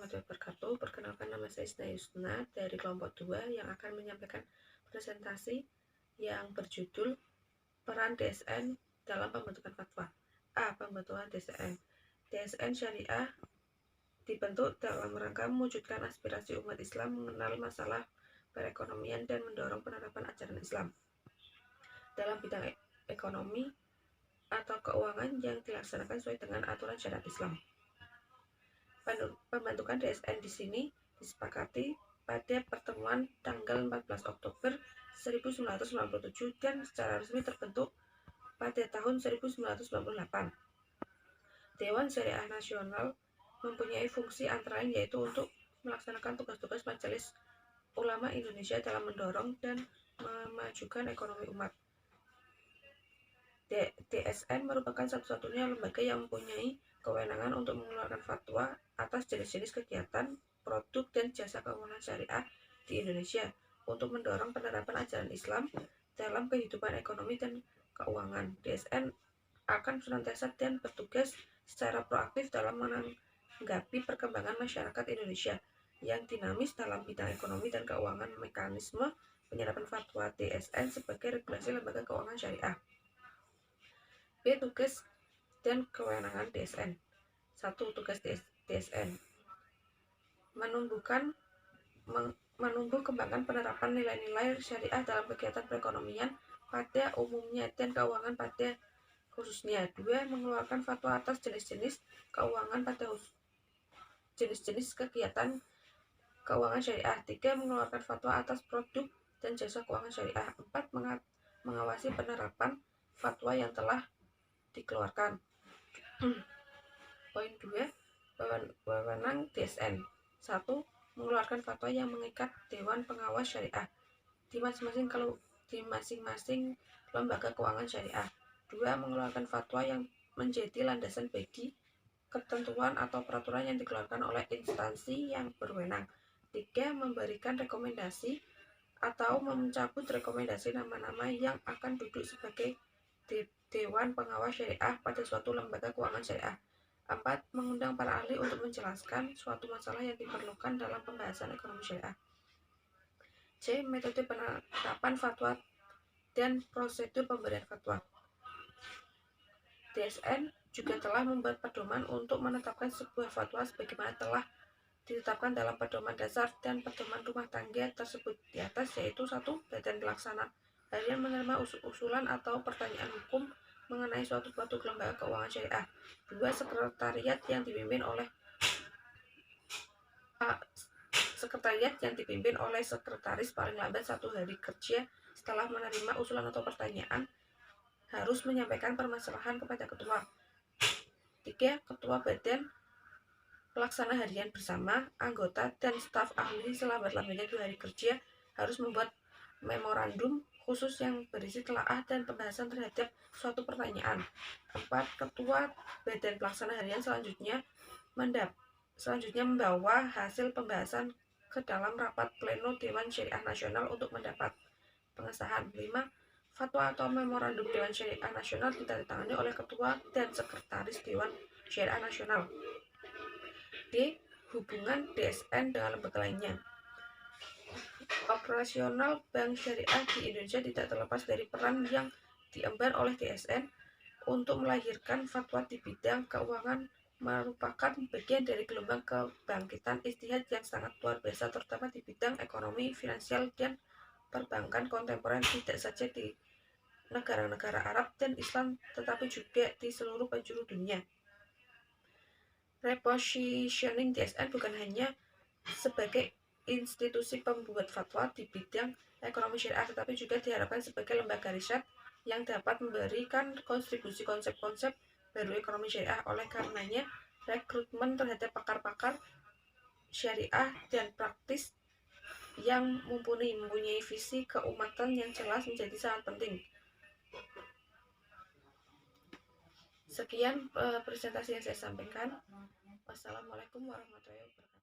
warahmatullahi wabarakatuh. Perkenalkan, nama saya Isna Yusna dari kelompok 2 yang akan menyampaikan presentasi yang berjudul Peran DSN dalam pembentukan fatwa. Pembentukan DSN. DSN Syariah dibentuk dalam rangka mewujudkan aspirasi umat Islam mengenal masalah perekonomian dan mendorong penerapan ajaran Islam dalam bidang ekonomi atau keuangan yang dilaksanakan sesuai dengan aturan syariat Islam. Pembentukan DSN di sini disepakati pada pertemuan tanggal 14 Oktober 1997 dan secara resmi terbentuk pada tahun 1998. Dewan Syariah Nasional mempunyai fungsi antara lain yaitu untuk melaksanakan tugas-tugas Majelis Ulama Indonesia dalam mendorong dan memajukan ekonomi umat. DSN merupakan satu-satunya lembaga yang mempunyai kewenangan untuk mengeluarkan fatwa atas jenis-jenis kegiatan, produk, dan jasa keuangan syariah di Indonesia untuk mendorong penerapan ajaran Islam dalam kehidupan ekonomi dan keuangan. DSN akan senantiasa dan bertugas secara proaktif dalam menanggapi perkembangan masyarakat Indonesia yang dinamis dalam bidang ekonomi dan keuangan. Mekanisme penyerapan fatwa DSN sebagai regulasi lembaga keuangan syariah. Tugas dan kewenangan DSN. 1. Tugas DSN menumbuh kembangkan penerapan nilai-nilai syariah dalam kegiatan perekonomian pada umumnya dan keuangan pada khususnya. 2. Mengeluarkan fatwa atas jenis-jenis keuangan pada jenis-jenis kegiatan keuangan syariah. 3. Mengeluarkan fatwa atas produk dan jasa keuangan syariah. 4. Mengawasi penerapan fatwa yang telah dikeluarkan. Poin 2. Wewenang DSN. 1. Mengeluarkan fatwa yang mengikat Dewan Pengawas Syariah di masing-masing lembaga keuangan syariah. 2. Mengeluarkan fatwa yang menjadi landasan bagi ketentuan atau peraturan yang dikeluarkan oleh instansi yang berwenang. 3. Memberikan rekomendasi atau mencabut rekomendasi nama-nama yang akan duduk sebagai Dewan Pengawas Syariah pada suatu lembaga keuangan syariah. 4. Mengundang para ahli untuk menjelaskan suatu masalah yang diperlukan dalam pembahasan ekonomi syariah. C. Metode penetapan fatwa dan prosedur pemberian fatwa. DSN juga telah membuat pedoman untuk menetapkan sebuah fatwa sebagaimana telah ditetapkan dalam pedoman dasar dan pedoman rumah tangga tersebut di atas, yaitu 1. Badan pelaksana harian menerima usulan atau pertanyaan hukum mengenai suatu produk lembaga keuangan syariah. 2. Sekretariat yang dipimpin oleh sekretaris paling lambat 1 hari kerja setelah menerima usulan atau pertanyaan harus menyampaikan permasalahan kepada ketua. 3. Ketua badan pelaksana harian bersama anggota dan staf ahli selambat-lambatnya 2 hari kerja harus membuat memorandum khusus yang berisi telaah dan pembahasan terhadap suatu pertanyaan. 4. Ketua badan pelaksana harian selanjutnya membawa hasil pembahasan ke dalam rapat pleno Dewan Syariah Nasional untuk mendapat pengesahan. 5. Fatwa atau memorandum Dewan Syariah Nasional ditandatangani oleh Ketua dan Sekretaris Dewan Syariah Nasional. D. Hubungan DSN dengan lembaga lainnya. Operasional Bank Syariah di Indonesia tidak terlepas dari peran yang diemban oleh DSN untuk melahirkan fatwa di bidang keuangan, merupakan bagian dari gelombang kebangkitan ijtihad yang sangat luar biasa terutama di bidang ekonomi, finansial, dan perbankan kontemporer tidak saja di negara-negara Arab dan Islam tetapi juga di seluruh penjuru dunia. Repositioning DSN bukan hanya sebagai institusi pembuat fatwa di bidang ekonomi syariah tetapi juga diharapkan sebagai lembaga riset yang dapat memberikan kontribusi konsep-konsep baru ekonomi syariah. Oleh karenanya, rekrutmen terhadap pakar-pakar syariah dan praktis yang mempunyai visi keumatan yang jelas menjadi sangat penting. Sekian presentasi yang saya sampaikan. Wassalamualaikum warahmatullahi wabarakatuh.